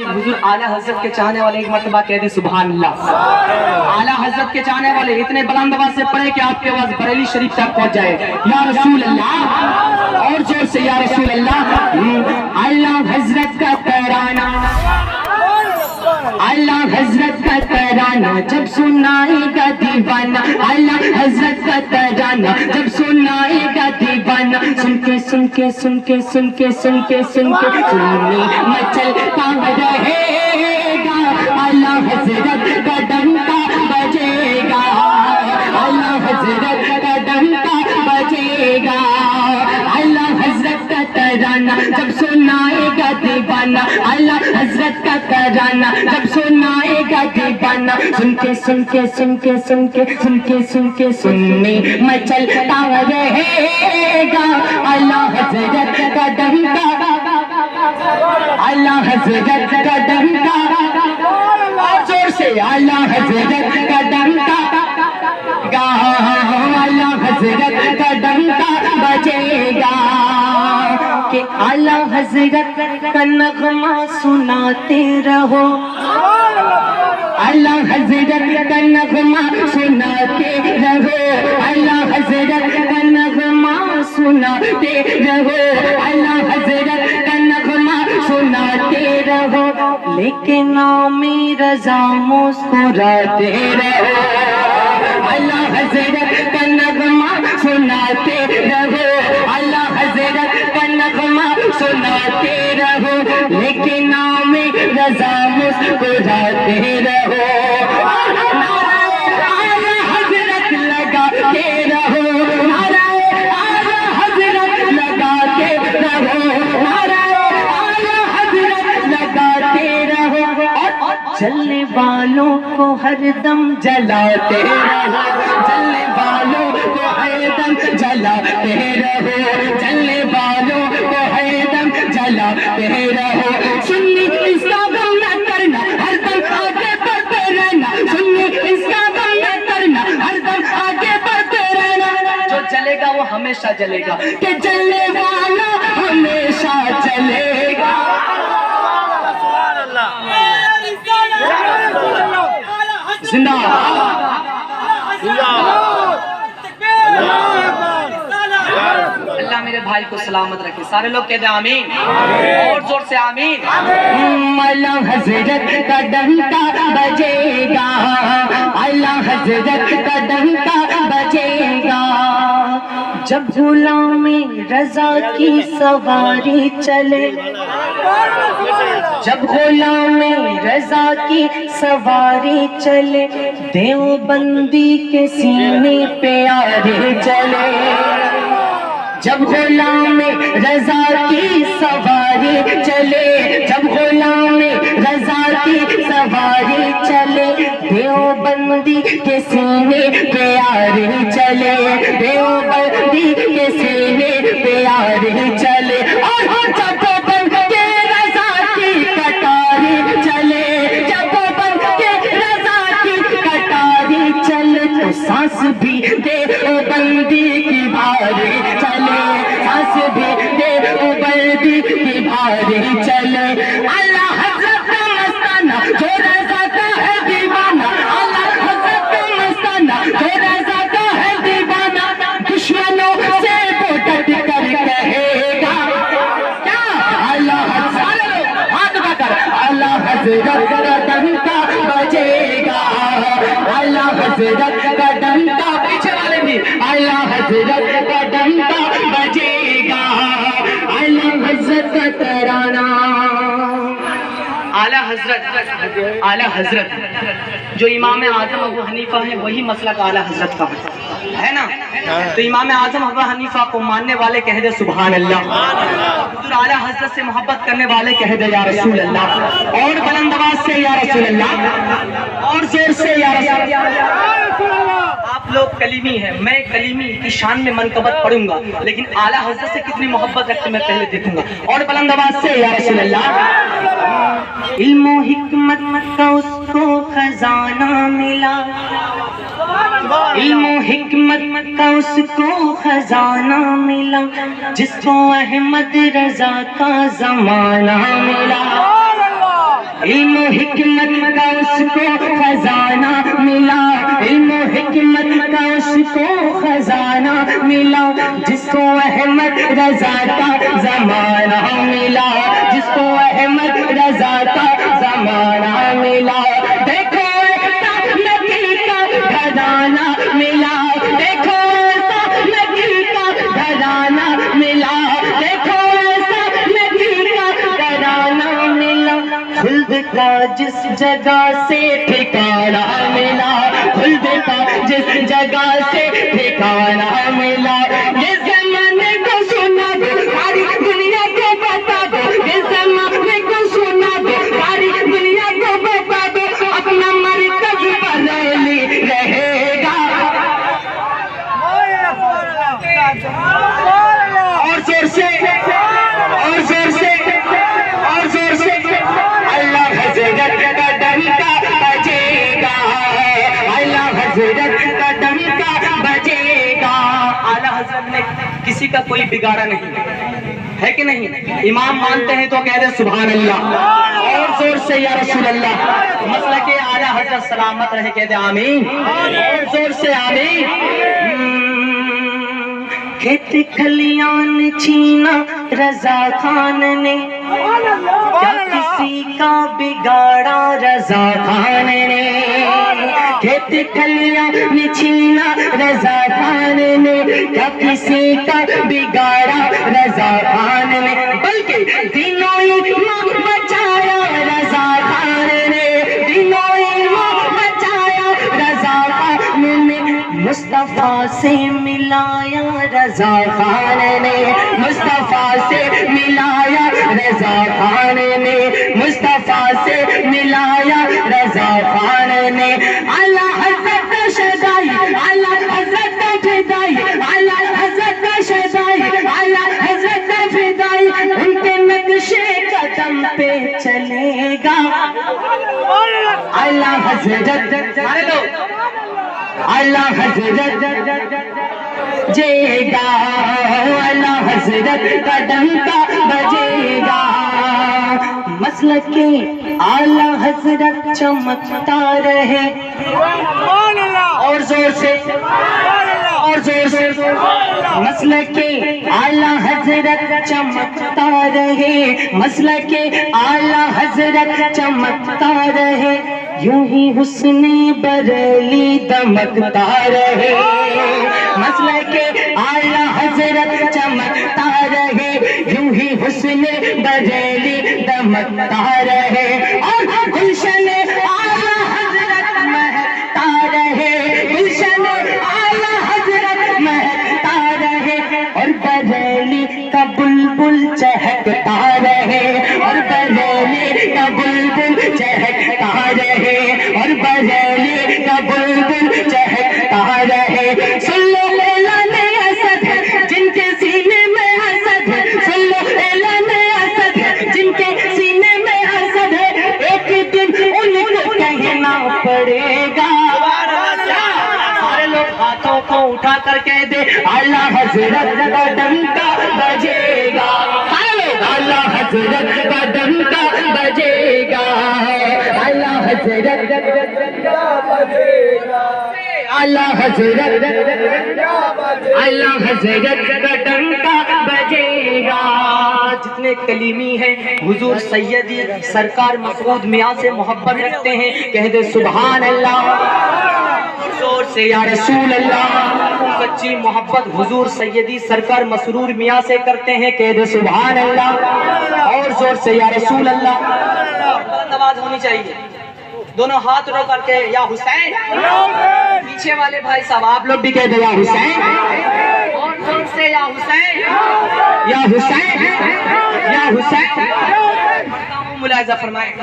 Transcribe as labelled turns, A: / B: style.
A: حضور اعلیٰ حضرت کے چاہنے والے ایک مرتبہ کہہ دیں سبحان اللہ۔ اعلیٰ حضرت کے چاہنے والے اتنے بلند آواز سے پڑھے کہ آپ کے آواز بریلی شریف تک پہنچ جائے۔ یا رسول اللہ، اور زور سے یا رسول اللہ۔ اعلیٰ حضرت کا ترانہ، اعلیٰ حضرت کا ترانہ جب سنائے گا دیوانہ، اعلیٰ حضرت کا ترانہ جب سنائے گا دیوانہ، سن کے سن کے سن کے سن کے سن کے سن کے سننے مچلتا رہے گا، اعلیٰ حضرت کا ڈنکا بجے گا، اعلیٰ حضرت کا ڈنکا بجے گا، اعلیٰ حضرت کا ترانہ جب سنائے گا دیوانہ، اعلیٰ حضرت کا ترانہ جب سنائے گا دیوانہ، سن کے سن کے سن کے سن کے سن کے سن کے سننے مچلتا رہے گا، اعلیٰ حضرت کا ڈنکا، اعلیٰ حضرت کا ڈنکا، اور زور سے اعلیٰ حضرت کا ڈنکا گا، اعلیٰ حضرت کا ڈنکا بجے گا، کہ اعلیٰ حضرت کا نغمہ سناتے رہو، اعلیٰ حضرت کا نغمہ سناتے رہو، اعلیٰ حضرت کا نغمہ سناتے رہو، اعلیٰ حضرت کا نغمہ سناتے رہو، لیکن نام رضا مسکراتے رہو، اعلیٰ حضرت کا نغمہ سناتے رہو، اعلیٰ حضرت کا نغمہ سناتے رہو، لیکن نام رضا مسکراتے رہو، اعلیٰ حضرت لگاتے رہو، اعلیٰ حضرت لگاتے رہو، اعلیٰ حضرت لگاتے رہو، اور جلنے والوں کو ہر دم جلاتے رہو، جلنے والوں کو ہر دم جلاتے رہو، جلنے والوں کو ہر دم جلاتے رہو، سنی اس کا غم نہ کرنا، ہر دم آگے بڑھتے رہنا، سنی اس کا غم نہ کرنا، ہر دم آگے بڑھتے رہنا، جو جلے گا وہ ہمیشہ جلے گا، کہ جلنے والا ہمیشہ جلے گا۔ زندہ اللہ میرے بھائی کو سلامت رکھے، سارے لوگ کہتے ہیں آمین، اور زور سے آمین۔ اعلیٰ حضرت کا ڈنکا بجے گا، اعلیٰ حضرت کا ڈنکا بجے گا، جب غلام رضا کی سواری چلے، جب غلام رضا کی سواری چلے، دیوبندی کے سینے پہ آرے چلے، جب غلام رضا کی سواری چلے، جب غلام رضا کی سواری چلے، دیوبندی کے سینے پہ آرے چلے، دیوبندی کے سینے پہ آرے چلے، اور جب بند کے رضا کی کٹاری چلے، جب بند کے رضا کی کٹاری چلے، تو سانس بھی دیوبندی کی بھاری چلے، سانس بھی دیوبندی کی بھاری چلے، اعلیٰ حضرت کا مستانہ جو رضا کا ہے دیوانہ، اعلیٰ حضرت کا مستانہ جو رضا کا ہے دیوانہ، دشمنوں سے وہ ڈٹ کر کہے گا کیا، اعلیٰ حضرت ہاتھ بکر، اعلیٰ حضرت کا ڈنکا بجے گا، اعلیٰ حضرت کا ڈنکا، پیچھے والے بھی، اعلیٰ حضرت کا ڈنکا بجے گا، اعلیٰ حضرت کا ترانہ۔ اعلیٰ حضرت، اعلیٰ حضرت جو امام اعظم ابو حنیفہ ہیں وہی مسلک اعلیٰ حضرت کا ہے نا، تو امام اعظم ابو حنیفہ کو ماننے والے کہہ دے سبحان اللہ، حضور اعلیٰ حضرت سے محبت کرنے والے کہہ دے یا رسول اللہ، اور بلند آواز سے یا رسول اللہ، اور زور سے یا رسول اللہ۔ آپ لوگ کلیمی ہیں، میں کلیمی کی شان میں منقبت پڑھوں گا، لیکن اعلیٰ حضرت سے کتنی محبت رکھتے میں پہلے دیکھوں گا، اور بلند آواز سے یا رسول اللہ۔ علم و حکمت کا اس کو خزانہ ملا، علم و حکمت کا اس کو خزانہ ملا، جس کو احمد رضا کا زمانہ ملا، علم و حکمت کا اس کو خزانہ ملا، علم و حکمت کا اس کو خزانہ ملا، جس کو احمد رضا کا زمانہ ملا، جس کو احمد رضا کا زمانہ ملا۔ دیکھو ایسا نبی کا خزانہ ملا، دیکھو ایسا نبی کا خزانہ ملا، دیکھو ایسا نبی کا خزانہ ملا۔ خلد کا جس جگہ سے ٹھکانہ ملا، خلد کا جس جگہ سے ٹھکانہ ملا۔ جس زمانے کو سنا دو ساری دنیا کو بتا دو، جس زمانے کو سنا دو ساری دنیا کو بتا دو، اپنا مرکز بریلی رہے گا۔ اور زور سے اور زور سے اور زور سے اللہ حضرت کا ڈنکا بجے گا، اللہ حضرت کا ڈنکا بجے گا۔ اعلیٰ حضرت نے کسی کا کوئی بگاڑا نہیں ہے کہ نہیں؟ امام مانتے ہیں تو کہہ دیں سبحان اللہ، اور زور سے یا رسول اللہ۔ مسلک اعلیٰ حضرت سلامت رہے، کہہ دیں آمین، اور زور سے آمین۔ کھیت کھلیان چھینا رضا خان نے، کیا کسی کا بگاڑا رضا خان نے؟ کھیت کھلیان چھینا رضا خان نے، کیا کسی کا بگاڑا رضا خان نے؟ بلکہ دینوں ایمان بچایا رضا خان نے، دینوں ایمان بچایا رضا خان نے، مصطفیٰ سے ملایا رضا خان نے، مصطفیٰ سے ملایا رضا خان نے، مصطفیٰ سے ملایا رضا خان نے۔ اعلیٰ حضرت شدائی، اعلیٰ حضرت فدائی، اعلیٰ حضرت شدائی، اعلیٰ حضرت فدائی، ان کے نقش قدم پہ چلے گا اعلیٰ حضرت، اعلیٰ حضرت جے گا، اعلیٰ حضرت کا ڈنکا بجے گا۔ مسلک اعلیٰ حضرت چمکتا رہے، اور زور سے اور زور سے، مسلک اعلیٰ حضرت چمکتا رہے، مسلک اعلیٰ حضرت چمکتا رہے، یوں ہی حسن بریلی دمکتا رہے، مسلک اعلیٰ حضرت چمکتا رہے، یوں ہی حسن بریلی دمکتا رہے، اور گلشن اعلیٰ حضرت مہکتا رہے، گلشن اعلیٰ حضرت مہکتا رہے، اور بریلی کا بلبل چہکتا رہے، اور بریلی کا بلبل چہکتا رہے، اور بریلی کا بلبل چہکتا رہے۔ سن لو اعلان اسد ہے جن کے سینے میں حسد ہے، سن لو اعلان اسد ہے جن کے سینے میں حسد ہے، ایک دن ان کو کہنا پڑے گا۔ سارے لوگ ہاتھوں کو اٹھا کر کہہ دے اعلیٰ حضرت کا ڈنکا بجے گا، اعلیٰ حضرت کا ڈنکا بجے گا، اعلیٰ حضرت کا ڈنکا بجے گا، اعلیٰ حضرت اعلیٰ حضرت کا ڈنکا بجے گا۔ جتنے کلیمی ہیں حضور سیدی سرکار مسعود میاں سے محبت رکھتے ہیں، کہہ دے سبحان اللہ، زور سے یا رسول اللہ۔ سچی محبت حضور سیدی سرکار مسرور میاں سے کرتے ہیں، کہہ دے سبحان اللہ، اور زور سے یا رسول اللہ۔ بلند آواز ہونی چاہیے، دونوں ہاتھ اٹھا کر کے یا حسین، پیچھے والے بھائی صاحب آپ لوگ بھی کہہ دے یا حسین، اور زور سے یا حسین، یا حسین، یا حسین۔ ملاحظہ فرمائیں۔